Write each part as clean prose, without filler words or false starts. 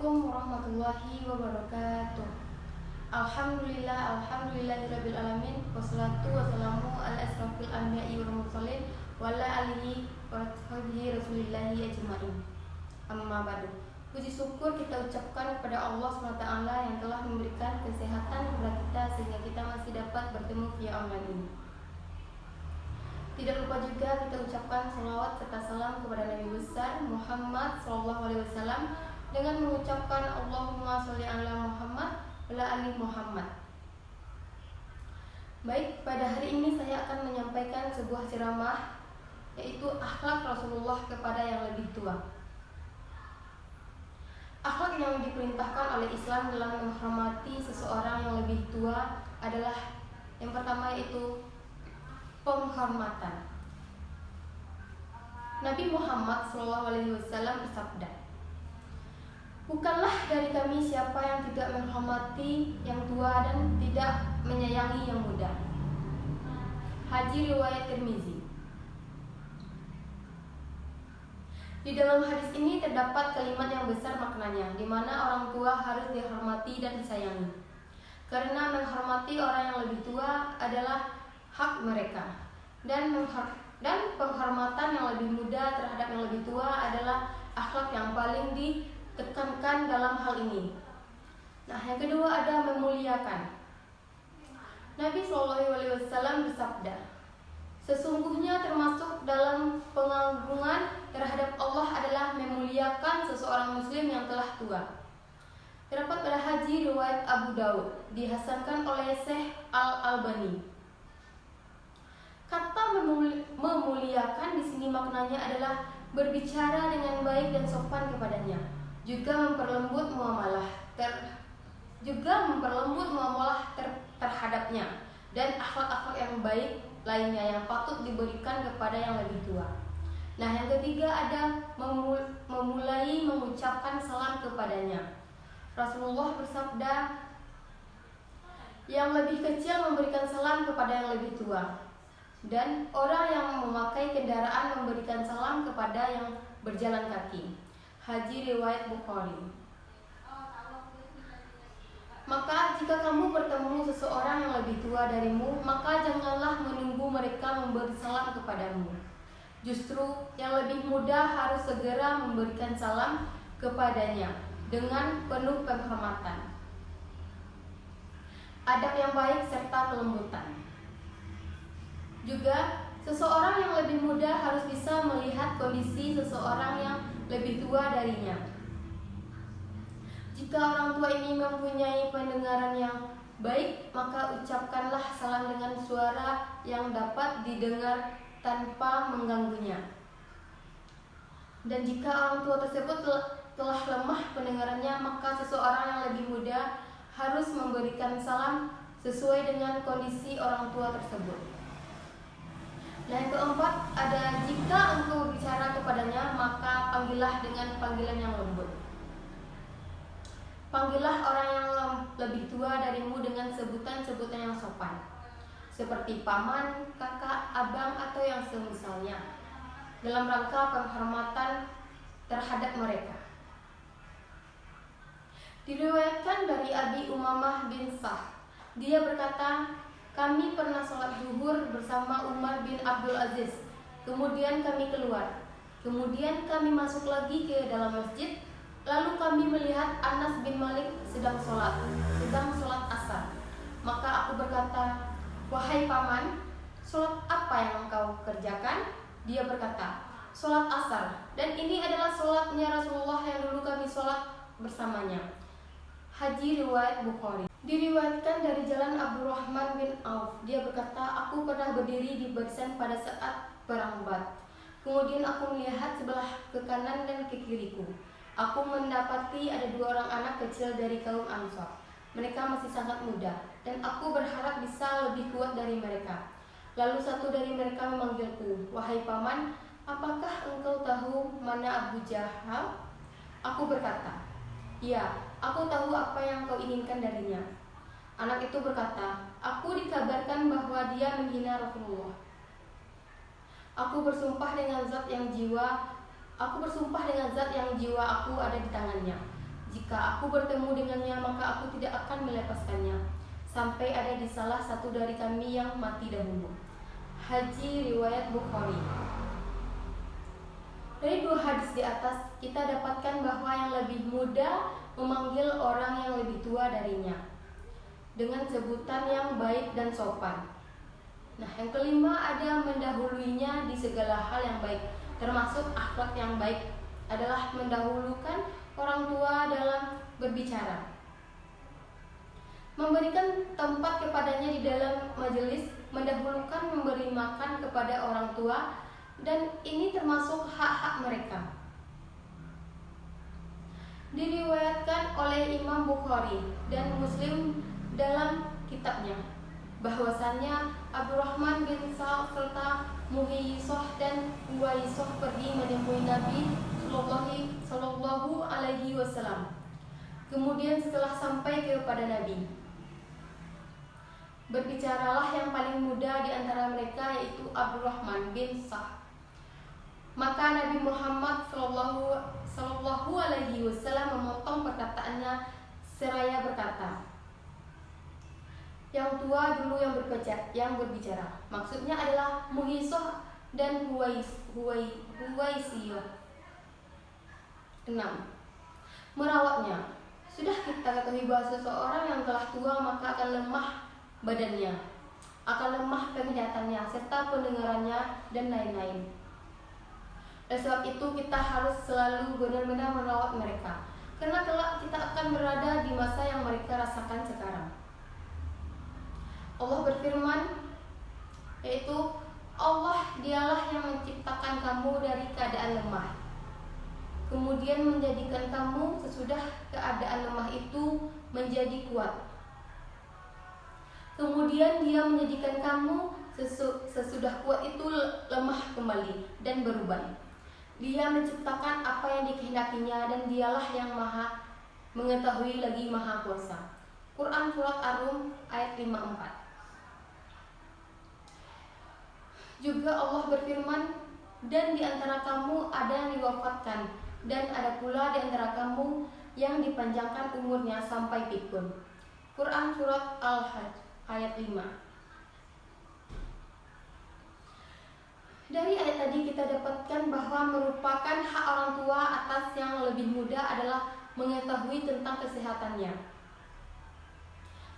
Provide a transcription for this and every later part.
Assalamualaikum warahmatullahi wabarakatuh. Alhamdulillahirabbil alamin, wassalatu wassalamu ala asrofil anbiya'i wal mursalin wa ala alihi wa sahbihi rasulillahi ajmain. Amma ba'du. Puji syukur kita ucapkan kepada Allah SWT yang telah memberikan kesehatan kepada kita sehingga kita masih dapat bertemu via online ini. Tidak lupa juga kita ucapkan salawat serta salam kepada Nabi besar Muhammad SAW dengan mengucapkan Allahumma sholli ala Muhammad wa ala ali Muhammad. Baik, pada hari ini saya akan menyampaikan sebuah ceramah, yaitu akhlak Rasulullah kepada yang lebih tua. Akhlak yang diperintahkan oleh Islam dalam menghormati seseorang yang lebih tua adalah yang pertama, yaitu penghormatan. Nabi Muhammad SAW bersabda, "Bukanlah dari kami siapa yang tidak menghormati yang tua dan tidak menyayangi yang muda." Hadis riwayat Tirmizi. Di dalam hadis ini terdapat kalimat yang besar maknanya, di mana orang tua harus dihormati dan disayangi. Karena menghormati orang yang lebih tua adalah hak mereka, dan penghormatan yang lebih muda terhadap yang lebih tua adalah akhlak yang paling ditekankan dalam hal ini. Nah, yang kedua ada memuliakan. Nabi SAW bersabda, "Sesungguhnya termasuk dalam pengagungan terhadap Allah adalah memuliakan seseorang muslim yang telah tua." Terdapat pada hadis riwayat Abu Daud, dihasankan oleh Syekh Al-Albani. Kata memuliakan di sini maknanya adalah berbicara dengan baik dan sopan kepadanya, juga memperlembut muamalah terhadapnya, dan akhlak-akhlak yang baik lainnya yang patut diberikan kepada yang lebih tua. Nah, yang ketiga ada memulai mengucapkan salam kepadanya. Rasulullah bersabda, "Yang lebih kecil memberikan salam kepada yang lebih tua, dan orang yang memakai kendaraan memberikan salam kepada yang berjalan kaki." Hadis riwayat Bukhari. Maka jika kamu bertemu seseorang yang lebih tua darimu, maka janganlah menunggu mereka memberi salam kepadamu. Justru yang lebih muda harus segera memberikan salam kepadanya dengan penuh penghormatan, adab yang baik serta kelembutan. Juga, seseorang yang lebih muda harus bisa melihat kondisi seseorang yang lebih tua darinya. Jika orang tua ini mempunyai pendengaran yang baik, maka ucapkanlah salam dengan suara yang dapat didengar tanpa mengganggunya. Dan jika orang tua tersebut telah lemah pendengarannya, maka seseorang yang lebih muda harus memberikan salam sesuai dengan kondisi orang tua tersebut. Nah, yang keempat ada, jika engkau bicara kepadanya, maka panggillah dengan panggilan yang lembut. Panggillah orang yang lebih tua darimu dengan sebutan-sebutan yang sopan, seperti paman, kakak, abang, atau yang semisalnya, dalam rangka penghormatan terhadap mereka. Diriwayatkan dari Abi Umamah bin Sa'd, dia berkata, "Kami pernah sholat zuhur bersama Umar bin Abdul Aziz. Kemudian kami keluar. Kemudian kami masuk lagi ke dalam masjid. Lalu kami melihat Anas bin Malik sedang sholat asar. Maka aku berkata, 'Wahai paman, sholat apa yang engkau kerjakan?' Dia berkata, 'Sholat asar. Dan ini adalah sholatnya Rasulullah yang dulu kami sholat bersamanya.'" Hadis riwayat Bukhari. Diriwayatkan dari jalan Abdurrahman bin Auf, dia berkata, "Aku pernah berdiri di barisan pada saat perang Badr. Kemudian aku melihat sebelah ke kanan dan ke kiriku. Aku mendapati ada 2 orang anak kecil dari kaum Ansor. Mereka masih sangat muda, dan aku berharap bisa lebih kuat dari mereka. Lalu satu dari mereka memanggilku, 'Wahai paman, apakah engkau tahu mana Abu Jahal?' Aku berkata, 'Ya, aku tahu apa yang kau inginkan darinya.' Anak itu berkata, 'Aku dikabarkan bahwa dia menghina Rasulullah. Aku bersumpah dengan zat yang jiwa aku ada di tangannya, Jika aku bertemu dengannya, maka aku tidak akan melepaskannya sampai ada di salah satu dari kami yang mati dahulu. Haji riwayat Bukhari. Dari dua hadis di atas, kita dapatkan bahwa yang lebih muda memanggil orang yang lebih tua darinya dengan sebutan yang baik dan sopan. Nah, yang kelima ada mendahuluinya di segala hal yang baik, termasuk akhlak yang baik adalah mendahulukan orang tua dalam berbicara, memberikan tempat kepadanya di dalam majelis, mendahulukan memberi makan kepada orang tua, dan ini termasuk hak-hak mereka. Diriwayatkan oleh Imam Bukhari dan Muslim dalam kitabnya bahwasannya Abdurrahman bin Sa'ad serta Muhyisoh dan Uwaisoh pergi menemui Nabi Sallallahu Alaihi Wasallam. Kemudian setelah sampai kepada Nabi, berbicaralah yang paling muda di antara mereka, yaitu Abdurrahman bin Sa'ad. Maka Nabi Muhammad Sallallahu Alaihi Wasallam memotong perkataannya seraya berkata, yang tua dulu yang berbicara. Maksudnya adalah Muhyisoh dan Huwaisiyah. 6. Merawatnya. Sudah kita ketahui bahwa seseorang yang telah tua maka akan lemah badannya, akan lemah penglihatannya, serta pendengarannya, dan lain-lain. Oleh sebab itu kita harus selalu benar-benar merawat mereka, karena kelak kita akan berada di masa yang mereka rasakan sekarang. Allah berfirman, yaitu Allah dialah yang menciptakan kamu dari keadaan lemah, kemudian menjadikan kamu sesudah keadaan lemah itu menjadi kuat. Kemudian Dia menjadikan kamu sesudah kuat itu lemah kembali dan berubah. Dia menciptakan apa yang dikehendakinya dan Dialah yang Maha mengetahui lagi Maha Kuasa. Quran Surat Ar-Rum ayat 54. Juga Allah berfirman, dan di antara kamu ada yang diwafatkan, dan ada pula di antara kamu yang dipanjangkan umurnya sampai pikun. Quran Surat Al-Hajj ayat 5. Dari ayat tadi kita dapatkan bahwa merupakan hak orang tua atas yang lebih muda adalah mengetahui tentang kesehatannya,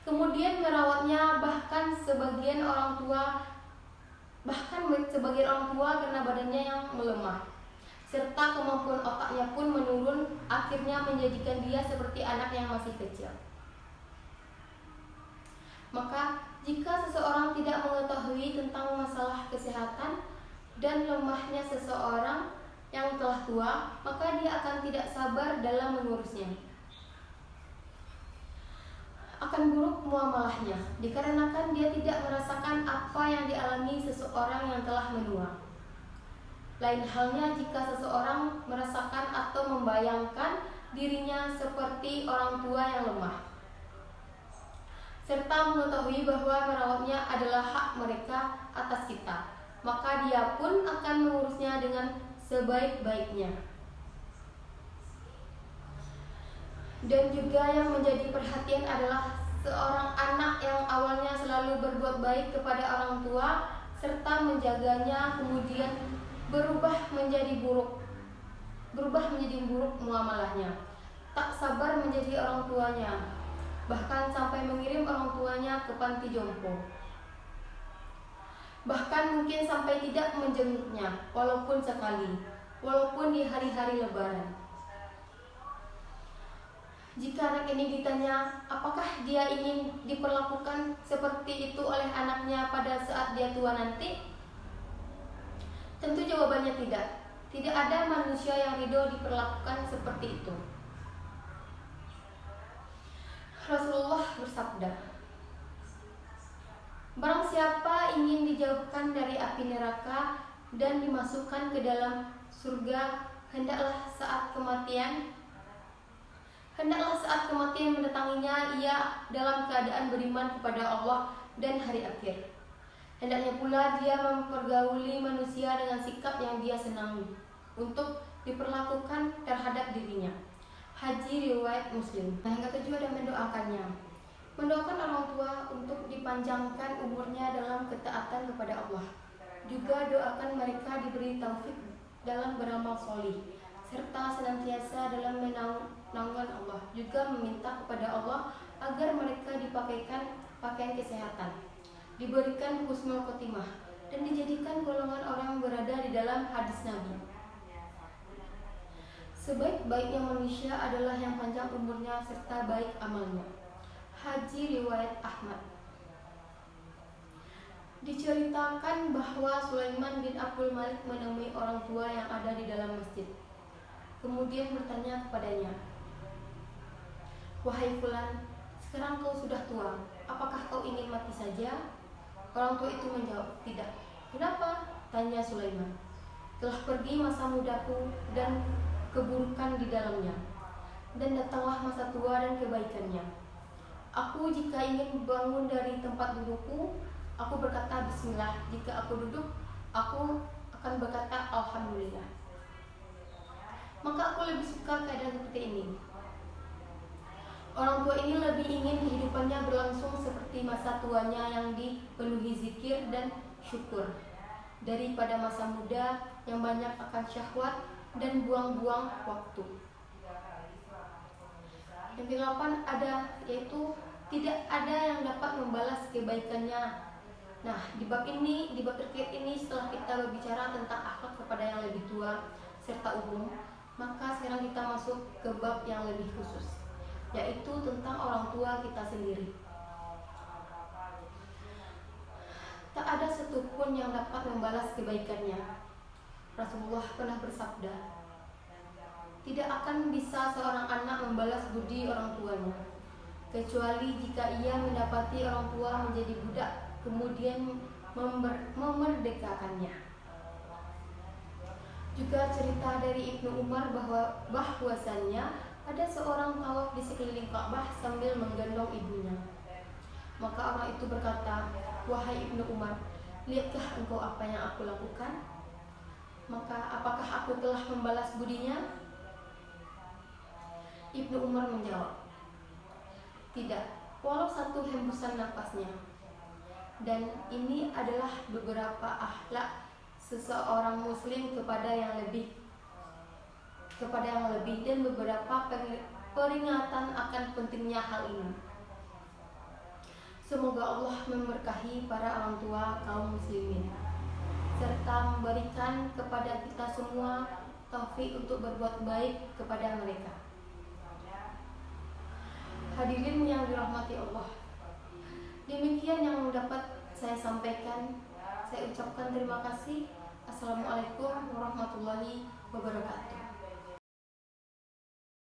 kemudian merawatnya, bahkan sebagian orang tua karena badannya yang melemah, serta kemampuan otaknya pun menurun, akhirnya menjadikan dia seperti anak yang masih kecil. Maka jika seseorang tidak mengetahui tentang masalah kesehatan dan lemahnya seseorang yang telah tua, maka dia akan tidak sabar dalam mengurusnya, akan buruk muamalahnya, dikarenakan dia tidak merasakan apa yang dialami seseorang yang telah menua. Lain halnya jika seseorang merasakan atau membayangkan dirinya seperti orang tua yang lemah, serta mengetahui bahwa merawatnya adalah hak mereka atas kita, maka dia pun akan mengurusnya dengan sebaik-baiknya. Dan juga yang menjadi perhatian adalah seorang anak yang awalnya selalu berbuat baik kepada orang tua serta menjaganya, kemudian berubah menjadi buruk muamalahnya, tak sabar menjadi orang tuanya, bahkan sampai mengirim orang tuanya ke panti jompo, bahkan mungkin sampai tidak menjenguknya walaupun sekali, walaupun di hari-hari Lebaran. Jika anak ini ditanya apakah dia ingin diperlakukan seperti itu oleh anaknya pada saat dia tua nanti, tentu jawabannya tidak. Tidak ada manusia yang ridho diperlakukan seperti itu. Rasulullah bersabda, barang siapa ingin dijauhkan dari api neraka dan dimasukkan ke dalam surga, hendaklah saat kematian mendatanginya ia dalam keadaan beriman kepada Allah dan hari akhir. Hendaknya pula dia mempergauli manusia dengan sikap yang dia senangi untuk diperlakukan terhadap dirinya. Haji riwayat Muslim. Nah, yang ketujuh ada mendoakannya. Mendoakan orang tua untuk dipanjangkan umurnya dalam ketaatan kepada Allah. Juga doakan mereka diberi taufik dalam beramal solih, serta senantiasa dalam menaungan Allah. Juga meminta kepada Allah agar mereka dipakaikan pakaian kesehatan, diberikan husnul khotimah, dan dijadikan golongan orang yang berada di dalam hadis Nabi. Sebaik-baiknya manusia adalah yang panjang umurnya serta baik amalnya. Haji riwayat Ahmad. Diceritakan bahwa Sulaiman bin Abdul Malik menemui orang tua yang ada di dalam masjid. Kemudian bertanya kepadanya, "Wahai fulan, sekarang kau sudah tua, apakah kau ingin mati saja?" Orang tua itu menjawab, "Tidak." "Kenapa?" tanya Sulaiman. "Telah pergi masa mudaku dan keburukan di dalamnya, dan datanglah masa tua dan kebaikannya. Aku jika ingin bangun dari tempat dudukku, aku berkata bismillah. Jika aku duduk, aku akan berkata alhamdulillah. Maka aku lebih suka keadaan seperti ini." Orang tua ini lebih ingin kehidupannya berlangsung seperti masa tuanya yang dipenuhi zikir dan syukur, daripada masa muda yang banyak akan syahwat dan buang-buang waktu. Yang ke-8 ada, yaitu tidak ada yang dapat membalas kebaikannya. Nah, di bab terkait ini setelah kita berbicara tentang akhlak kepada yang lebih tua serta umum, maka sekarang kita masuk ke bab yang lebih khusus, yaitu tentang orang tua kita sendiri. Tak ada satupun yang dapat membalas kebaikannya. Rasulullah pernah bersabda, "Tidak akan bisa seorang anak membalas budi orang tuanya, kecuali jika ia mendapati orang tua menjadi budak, kemudian memerdekakannya." Juga cerita dari Ibnu Umar bahwasannya ada seorang tawaf di sekeliling Ka'bah sambil menggendong ibunya. Maka orang itu berkata, "Wahai Ibnu Umar, lihatkah engkau apa yang aku lakukan? Maka apakah aku telah membalas budinya?" Ibnu Umar menjawab, "Tidak, walau satu hembusan nafasnya." Dan ini adalah beberapa akhlak seseorang muslim kepada yang lebih dan beberapa peringatan akan pentingnya hal ini. Semoga Allah memberkahi para orang tua kaum muslimin serta memberikan kepada kita semua taufik untuk berbuat baik kepada mereka. Hadirin yang dirahmati Allah, demikian yang dapat saya sampaikan. Saya ucapkan terima kasih. Assalamualaikum warahmatullahi wabarakatuh.